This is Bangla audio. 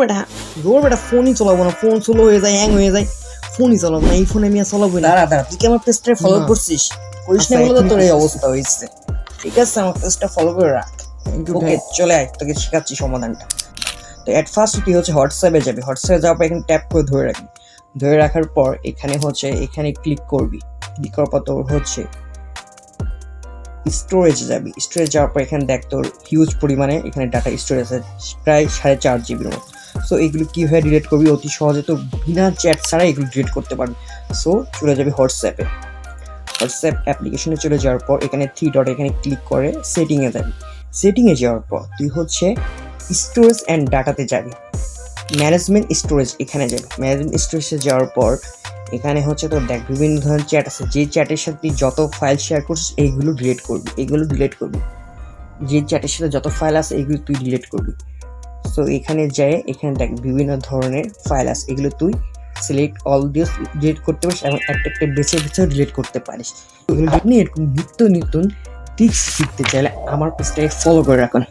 বেটা রোর বেটা ফোনই চালাবো না, ফোন স্লো হয়ে যায়, হ্যাং হয়ে যায়, ফোনই চালাবো না, এই ফোনে আমি আর চালাবো না। দাঁড়া তুই কি আমার পেজটা ফলো করছিস? করিস না বলে তো তোর এই অবস্থা হয়েছে। ঠিক আছে, আমার পেজটা ফলো করে রাখ। ওকে চলে আয়, তোকে শেখাচ্ছি সমাধানটা। তো এট ফার্স্ট তুই হচ্ছে হোয়াটসঅ্যাপে যাবি, হোয়াটসঅ্যাপে যাওয়ার পর এখানে ট্যাপ করে ধরে রাখবি, ধরে রাখার পর এখানে হচ্ছে এখানে ক্লিক করবি, ক্লিক করার পর তোর হচ্ছে স্টোরেজে যাবি, স্টোরেজ যাওয়ার পর এখানে দেখ তোর হিউজ পরিমাণে এখানে ডাটা স্টোরেজ আছে, প্রায় 4.5 জিবির মতো। সো এগুলো কীভাবে ডিলিট করবি অতি সহজে, তো বিনা চ্যাট ছাড়া এগুলো ডিলিট করতে পারবি। সো চলে যাবি হোয়াটসঅ্যাপে, হোয়াটসঅ্যাপ অ্যাপ্লিকেশনে চলে যাওয়ার পর এখানে 3 ডট এখানে ক্লিক করে সেটিংয়ে যাবি, সেটিংয়ে যাওয়ার পর তুই হচ্ছে স্টোরেজ অ্যান্ড ডাটাতে যাবি, ম্যানেজমেন্ট স্টোরেজ এখানে যাবি, ম্যানেজমেন্ট স্টোরেজে যাওয়ার পর এখানে হচ্ছে তোর দেখ বিভিন্ন ধরনের চ্যাট আছে, যে চ্যাটের সাথে তুই যত ফাইল শেয়ার করছিস এইগুলো ডিলিট করবি, এইগুলো ডিলিট করবি, যে চ্যাটের সাথে যত ফাইল আছে এগুলো তুই ডিলিট করবি। সো এখানে যায় এখানে দেখ বিভিন্ন ধরনের ফাইল আছে, এগুলো তুই সিলেক্ট অল দিয়ে ডিলিট করতে পারিস এবং একটা একটা বেছে বেছে ডিলিট করতে পারিস। এগুলো নিয়ে এরকম নিত্য নতুন টিপস শিখতে চাইলে আমার পেজটাকে ফলো করে রাখুন।